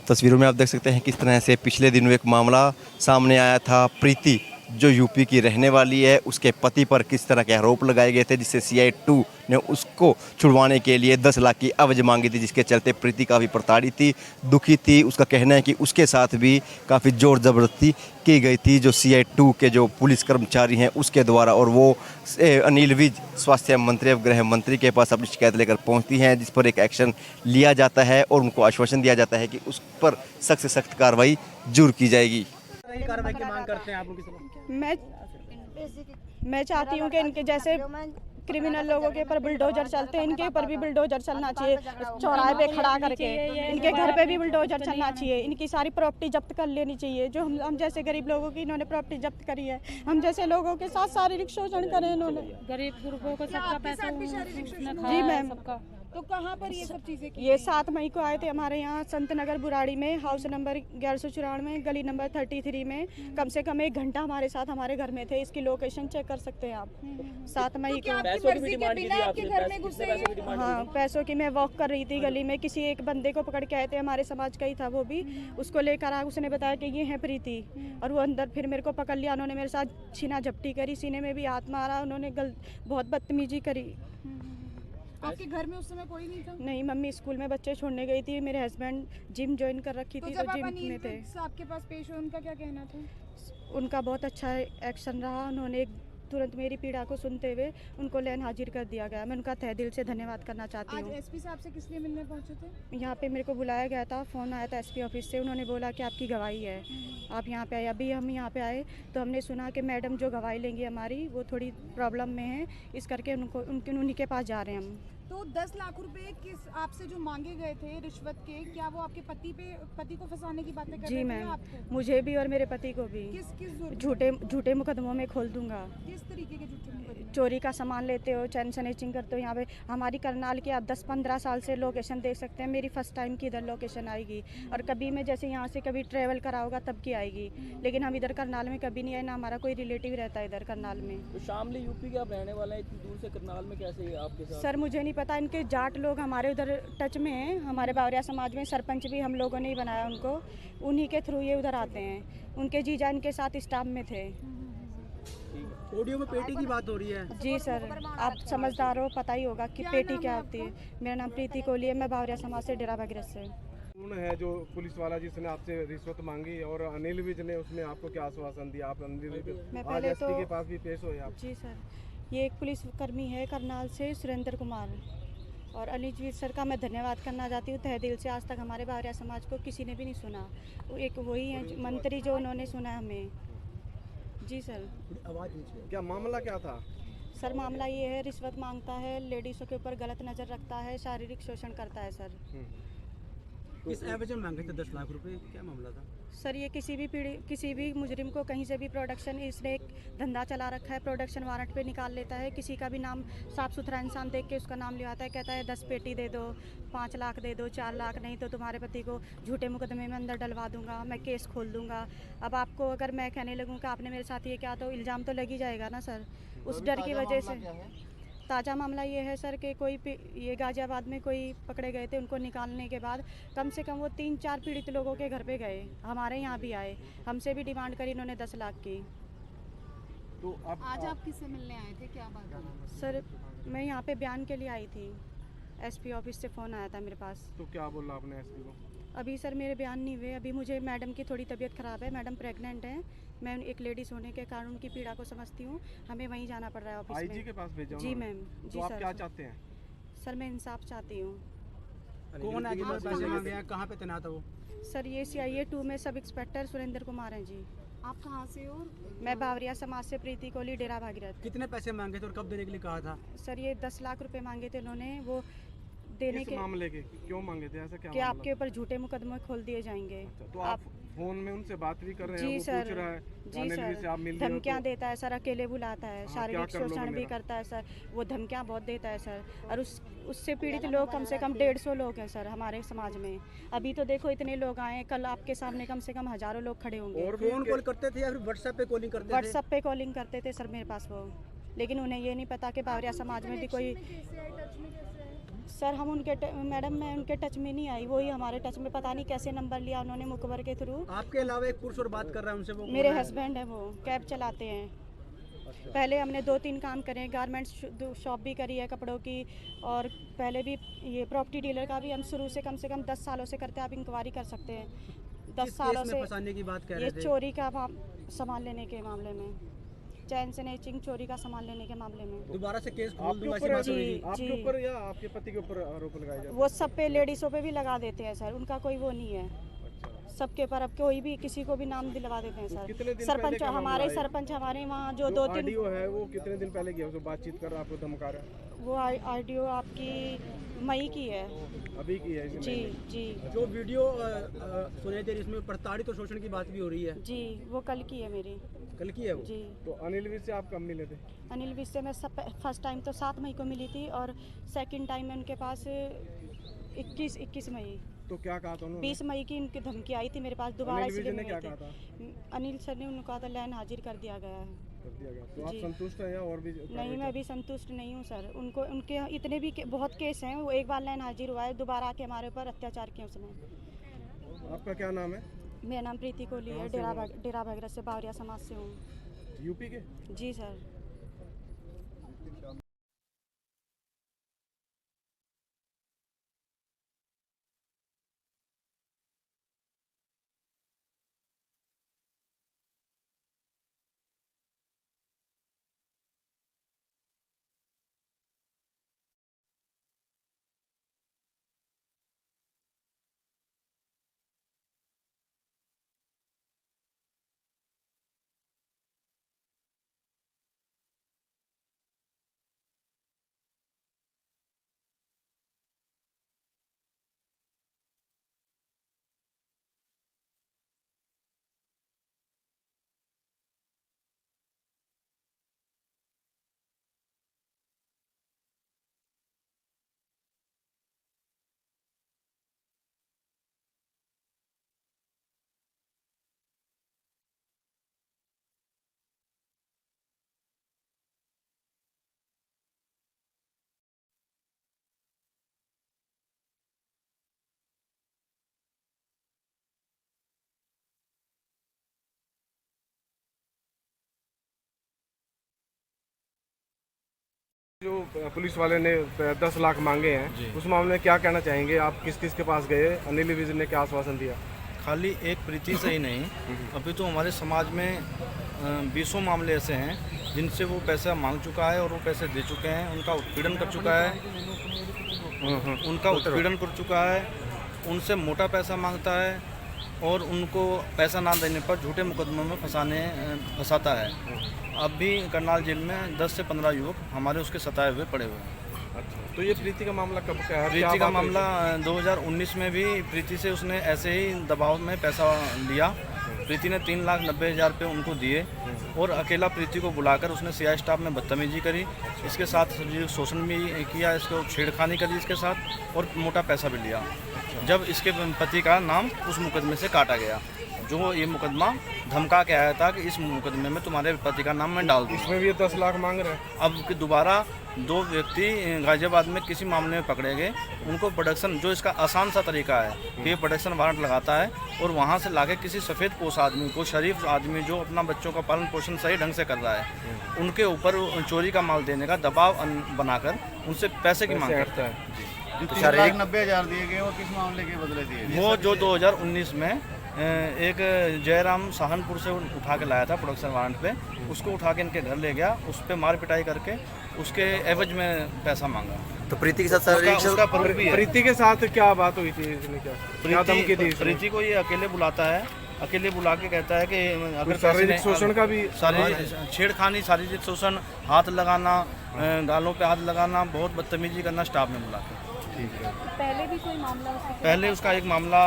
तस्वीरों में आप देख सकते हैं किस तरह से पिछले दिनों एक मामला सामने आया था। प्रीति जो यूपी की रहने वाली है, उसके पति पर किस तरह के आरोप लगाए गए थे, जिससे CI2 ने उसको छुड़वाने के लिए 10 लाख की अवज मांगी थी, जिसके चलते प्रीति काफ़ी प्रताड़ित थी, दुखी थी। उसका कहना है कि उसके साथ भी काफ़ी ज़ोर ज़बरदस्ती की गई थी जो CI2 के जो पुलिस कर्मचारी हैं उसके द्वारा, और वो अनिल विज स्वास्थ्य मंत्री और गृह मंत्री के पास अपनी शिकायत लेकर पहुंचती हैं, जिस पर एक एक्शन लिया जाता है और उनको आश्वासन दिया जाता है कि उस पर सख्त से सख्त कार्रवाई जरूर की जाएगी। कार्रवाई की मांग करते हैं आप लोग किस मैं चाहती हूँ कि इनके जैसे क्रिमिनल लोगों के ऊपर बुलडोजर चलते हैं, इनके ऊपर भी बुलडोजर चलना चाहिए। चौराहे पे खड़ा करके इनके घर पे भी बुलडोजर चलना चाहिए। इनकी सारी प्रॉपर्टी जब्त कर लेनी चाहिए। जो हम जैसे गरीब लोगों की इन्होंने प्रॉपर्टी जब्त करी है, हम जैसे लोगों के साथ शारीरिक शोषण करे इन्होंने। गरीब गुरबों को सबका पैसा जी मैम। तो कहाँ पर ये सब चीजें ये 7 मई को आए थे हमारे यहाँ संत नगर बुराड़ी में, हाउस नंबर 1194, गली नंबर 33 में। कम से कम 1 घंटा हमारे साथ हमारे घर में थे। इसकी लोकेशन चेक कर सकते हैं आप। 7 मई को पैसों की भी डिमांड की थी आपने? घर में घुसे पैसों की डिमांड हाँ, पैसों की। मैं वॉक कर रही थी गली में, किसी एक बंदे को पकड़ के आए थे, हमारे समाज का ही था वो भी। उसको लेकर आ, उसने बताया कि ये है प्रीति, और वो अंदर फिर मेरे को पकड़ लिया। उन्होंने मेरे साथ छीना झपटी करी, सीने में भी हाथ मारा, उन्होंने बहुत बदतमीजी करी। आपके घर में उस समय कोई नहीं था? नहीं, मम्मी स्कूल में बच्चे छोड़ने गई थी, मेरे हस्बैंड जिम ज्वाइन कर रखी थी, तो जब आप जिम अनिल में थे। विज आपके पास पेश हुए, उनका क्या कहना था? उनका बहुत अच्छा एक्शन रहा। उन्होंने तुरंत मेरी पीड़ा को सुनते हुए उनको लेन हाजिर कर दिया गया। मैं उनका तहे दिल से धन्यवाद करना चाहती आज हूँ। एसपी साहब से किस लिए मिलने पहुंचे थे? यहाँ पे मेरे को बुलाया गया था, फ़ोन आया था SP ऑफिस से। उन्होंने बोला कि आपकी गवाही है, आप यहाँ पे आए। अभी हम यहाँ पे आए तो हमने सुना कि मैडम जो गवाही लेंगी हमारी, वो थोड़ी प्रॉब्लम में है, इस करके उन्हीं के पास जा रहे हैं हम। तो 10 लाख रुपए किस आपसे जो मांगे गए थे रिश्वत के, क्या वो आपके पति को फंसाने की बातें कर जी रहे थे मैम, आपको? मुझे भी और मेरे पति को भी। किस झूठे मुकदमों में खोल दूंगा। किस तरीके के झूठे मुकदमे? चोरी का सामान लेते हो, चैन स्नैचिंग करते हो। यहाँ पे हमारी करनाल की आप 10-15 साल से लोकेशन देख सकते हैं। मेरी फर्स्ट टाइम की इधर लोकेशन आएगी, और कभी मैं जैसे यहाँ से कभी ट्रैवल करा होगा तब की आएगी, लेकिन हम इधर करनाल में कभी नहीं आए, ना हमारा कोई रिलेटिव रहता है इधर करनाल में। तो शामली यूपी के आप रहने वाले हैं, इतनी दूर से करनाल में कैसे आपके साथ? सर मुझे नहीं पता, इनके जाट लोग हमारे उधर टच में हैं। हमारे बावरिया समाज में सरपंच भी हम लोगों ने ही बनाया उनको, उन्हीं के थ्रू ये उधर आते हैं। उनके जीजा इनके साथ स्टाफ में थे। ऑडियो में पेटी की बात हो रही है। जी सर, आप समझदार हो, पता ही होगा कि पेटी क्या होती है। मेरा नाम प्रीति कोहली है, मैं बावरिया समाज से डेरा भगीरथ से। कौन है जो पुलिस वाला जिसने आपसे रिश्वत मांगी, और अनिल विज ने उसने आपको क्या आश्वासन दिया? आप अनिल विज मैं आज पहले SP के पास भी पेश हुए आप। जी सर, ये एक पुलिसकर्मी है करनाल से, सुरेंद्र कुमार, और अनिल विज सर का मैं धन्यवाद करना चाहती हूँ तहे दिल से। आज तक हमारे बावरिया समाज को किसी ने भी नहीं सुना, वो एक वही है मंत्री जो उन्होंने सुना है हमें। जी सर। क्या मामला क्या था? सर मामला ये है, रिश्वत मांगता है, लेडीज़ों के ऊपर गलत नज़र रखता है, शारीरिक शोषण करता है सर। किस एवज में मांगे थे 10 लाख रुपए? क्या मामला था? सर ये किसी भी मुजरिम को कहीं से भी प्रोडक्शन, इसने एक धंधा चला रखा है, प्रोडक्शन वारंट पे निकाल लेता है। किसी का भी नाम, साफ़ सुथरा इंसान देख के उसका नाम लिवाता है, कहता है 10 पेटी दे दो, 5 लाख दे दो, 4 लाख, नहीं तो तुम्हारे पति को झूठे मुकदमे में अंदर डलवा दूंगा, मैं केस खोल दूंगा। अब आपको अगर मैं कहने लगूँ कि आपने मेरे साथ ये क्या, तो इल्ज़ाम तो लग ही जाएगा ना सर। उस डर की वजह से ताज़ा मामला ये है सर कि ये गाजियाबाद में कोई पकड़े गए थे, उनको निकालने के बाद कम से कम वो 3-4 पीड़ित लोगों के घर पे गए, हमारे यहाँ भी आए, हमसे भी डिमांड करी इन्होंने 10 लाख की। तो आज आप किससे मिलने आए थे, क्या बात है? सर मैं यहाँ पे बयान के लिए आई थी, SP ऑफिस से फ़ोन आया था मेरे पास। तो क्या बोला आपने SP को? अभी सर मेरे बयान नहीं हुए। अभी मुझे मैडम की थोड़ी तबीयत ख़राब है, मैडम प्रेग्नेंट हैं। मैं एक लेडीज़ होने के कारण उनकी पीड़ा को समझती हूँ, हमें वहीं जाना पड़ रहा है ऑफिस में। IG के पास भेजा जी उन्होंने? मैम। जी तो आप सर। क्या चाहते हैं? सर मैं इंसाफ चाहती हूँ। कौन है जिन्होंने पैसे मांगे हैं? कहाँ पे तैनात है वो? सर ये CIA2 में सब इंस्पेक्टर सुरेंद्र कुमार हैं जी। आप कहाँ से हो? मैं बावरिया समाज से प्रीति कोहली, डेरा भागीरथ। कितने पैसे मांगे थे और कब देने के लिए कहा था? सर ये 10 लाख रुपए मांगे थे उन्होंने, वो देने किस के मामले के क्यों मांगे थे? ऐसा क्या कि मामला? आपके ऊपर झूठे मुकदमे खोल दिए जाएंगे। अच्छा, तो आप फोन में उनसे बात भी कर रहे हैं? जी वो सर। पूछ रहा है जी अनिल विज से आप मिल सर, रहे हो धमकियाँ तो? देता है सर, अकेले बुलाता है, शारीरिक क्या कर लोगे शोषण भी मेरा? करता है सर, वो धमकियाँ बहुत देता है सर। और उससे पीड़ित लोग कम से कम 150 लोग हैं सर हमारे समाज में। अभी तो देखो इतने लोग आए, कल आपके सामने कम से कम हज़ारों लोग खड़े होंगे। और फोन कॉल करते थे या फिर व्हाट्सएप पे कॉलिंग करते थे? व्हाट्सएप पे कॉलिंग करते थे सर मेरे पास वो, लेकिन उन्हें ये नहीं पता कि बावरिया समाज में भी कोई सर हम मैडम मैं उनके टच में नहीं आई, वही हमारे टच में, पता नहीं कैसे नंबर लिया उन्होंने मुखबर के थ्रू। आपके अलावा एक पुरुष और बात कर रहा है उनसे, वो मेरे हस्बैंड है, वो कैब चलाते हैं। पहले हमने 2-3 काम करे हैं, गारमेंट्स शॉप भी करी है कपड़ों की, और पहले भी ये प्रॉपर्टी डीलर का भी हम शुरू से कम 10 सालों से करते हैं। आप इंक्वायरी कर सकते हैं। 10 सालों से फंसाने की बात कर ये रहे थे। चोरी का सामान लेने के मामले में, चैन स्नैचिंग, चोरी का सामान लेने के मामले में। दोबारा से केस खोल आपके दूंगा, ऐसी ऊपर बात हुई थी। आपके ऊपर या आपके पति के ऊपर आरोप लगाए जाते हैं? वो सब पे लेडीज़ों पे भी लगा देते हैं सर, उनका कोई वो नहीं है। अच्छा। सबके पर अब कोई भी किसी को भी नाम दिलवा देते हैं कितने सर। दिन पहले सरपंच का मामला हमारे है? सरपंच हमारे वहाँ जो जो 2-3 ऑडियो है वो कितने दिन पहले किया, उसको बातचीत कर रहा, आपको धमका रहा है? वो ऑडियो आपकी मई की है। अभी की है इसी जी महीने? जी जो वीडियो सुनाई दे रही है इसमें प्रताड़ित और शोषण की बात भी हो रही है, जी, वो कल की है मेरी। कल की है वो। जी, तो अनिल विज से आप कब मिले थे? अनिल विज से मैं फर्स्ट टाइम तो 7 मई को मिली थी, और सेकंड टाइम मैं उनके पास 21 मई, तो क्या कहा था उन्होंने? 20 मई की उनकी धमकी आई थी मेरे पास दोबारा, अनिल विज इसलिए ने मैं क्या गई कहा था? थी। अनिल सर ने उन्होंने कहा था लैन हाजिर कर दिया गया है। कर दिया गया। तो आप जी। संतुष्ट हैं या और भी? नहीं, मैं भी संतुष्ट नहीं हूँ सर। उनके यहाँ इतने भी बहुत केस हैं, वो एक बार लाइन हाजिर हुआ है, दोबारा आके हमारे ऊपर अत्याचार किया उसने। आपका क्या नाम है? मेरा नाम प्रीति कोहली है, डेरा भगरत से, बावरिया समाज से हूँ। यूपी के? जी सर। जो पुलिस वाले ने 10 लाख मांगे हैं, उस मामले में क्या कहना चाहेंगे आप? किस किस के पास गए? अनिल विज ने क्या आश्वासन दिया? खाली एक प्रीति से ही नहीं, अभी तो हमारे समाज में 20 मामले ऐसे हैं जिनसे वो पैसा मांग चुका है और वो पैसे दे चुके हैं। उनका उत्पीड़न कर चुका है, उनसे मोटा पैसा मांगता है, और उनको पैसा ना देने पर झूठे मुकदमों में फंसाता है। अब भी करनाल जेल में 10 से 15 युवक हमारे उसके सताए हुए पड़े हुए हैं। अच्छा, तो ये प्रीति का मामला कब का है? प्रीति का मामला 2019 में भी प्रीति से उसने ऐसे ही दबाव में पैसा लिया। प्रीति ने 3,90,000 रुपये उनको दिए, और अकेला प्रीति को बुलाकर उसने सीआई स्टाफ में बदतमीजी करी, इसके साथ शोषण भी किया, इसको छेड़खानी करी इसके साथ, और मोटा पैसा भी लिया। जब इसके पति का नाम उस मुकदमे से काटा गया, जो ये मुकदमा धमका के आया था कि इस मुकदमे में तुम्हारे पति का नाम मैं डाल दूँ। इसमें भी ये 10 लाख मांग रहे हैं। अब कि दोबारा 2 व्यक्ति गाजियाबाद में किसी मामले में पकड़े गए, उनको प्रोडक्शन, जो इसका आसान सा तरीका है कि ये प्रोडक्शन वारंट लगाता है और वहाँ से लाके किसी सफ़ेद पोश आदमी को, शरीफ आदमी जो अपना बच्चों का पालन पोषण सही ढंग से कर रहा है, उनके ऊपर चोरी का माल देने का दबाव बनाकर उनसे पैसे की मांग करता है। जो 3,90,000 दिए गए, और किस मामले के बदले दिए गए? वो जो 2019 में एक जयराम सहारनपुर से उठा के लाया था प्रोडक्शन वारंट पे, उसको उठा के इनके घर ले गया, उस पर मार पिटाई करके उसके एवज में पैसा मांगा। तो प्रीति के साथ उसका प्रूफ भी है। प्रीति के साथ क्या बात हुई थी? इसने क्या धमकी दी? प्रीति को ये अकेले बुलाता है, अकेले बुला के कहता है कि अगर शारीरिक शोषण का भी, शारीरिक छेड़खानी, शारीरिक शोषण, हाथ लगाना, गालों पे हाथ लगाना, बहुत बदतमीजी करना स्टाफ में बुला के। पहले भी कोई मामला पहले उसका एक मामला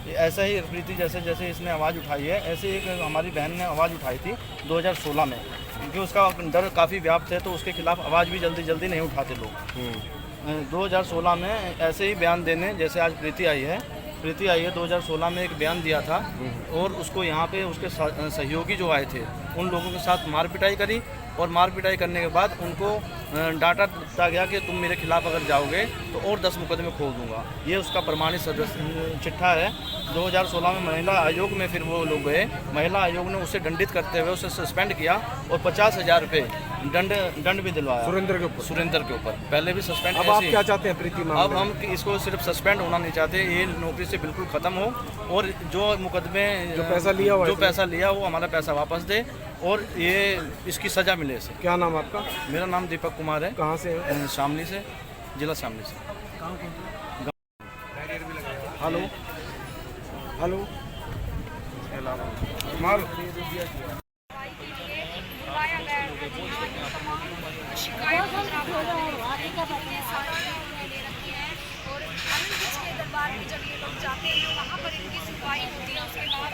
ऐसा ही, प्रीति जैसे इसने आवाज़ उठाई है, ऐसे एक हमारी बहन ने आवाज़ उठाई थी 2016 में, क्योंकि उसका डर काफ़ी व्याप्त है, तो उसके खिलाफ आवाज़ भी जल्दी नहीं उठाते लोग। 2016 में ऐसे ही बयान देने, जैसे आज प्रीति आई है 2016 में एक बयान दिया था, और उसको यहाँ पे उसके सहयोगी जो आए थे उन लोगों के साथ मार पिटाई करी, और मार पिटाई करने के बाद उनको डाटा दिया गया कि तुम मेरे खिलाफ अगर जाओगे तो और 10 मुकदमे खोल दूंगा। ये उसका प्रमाणित सदस्य चिट्ठा है। 2016 में महिला आयोग में फिर वो लोग गए, महिला आयोग ने उसे दंडित करते हुए उसे सस्पेंड किया और 50,000 रुपये दंड भी दिलवाया सुरेंद्र के ऊपर। पहले भी सस्पेंड। अब आप क्या चाहते हैं प्रीति मामले अब हम इसको सिर्फ सस्पेंड होना नहीं चाहते, ये नौकरी से बिल्कुल ख़त्म हो और जो मुकदमे जो पैसा लिया वो हमारा पैसा वापस दे और ये इसकी सज़ा मिले इसे। क्या नाम आपका? मेरा नाम दीपक कुमार है। कहाँ से है? शामली से, जिला शामली से। हेलो हेलो माल शिकायत और के दरबार में जब ये लोग जाते हैं वहाँ पर इनकी सुनवाई होती है, उसके बाद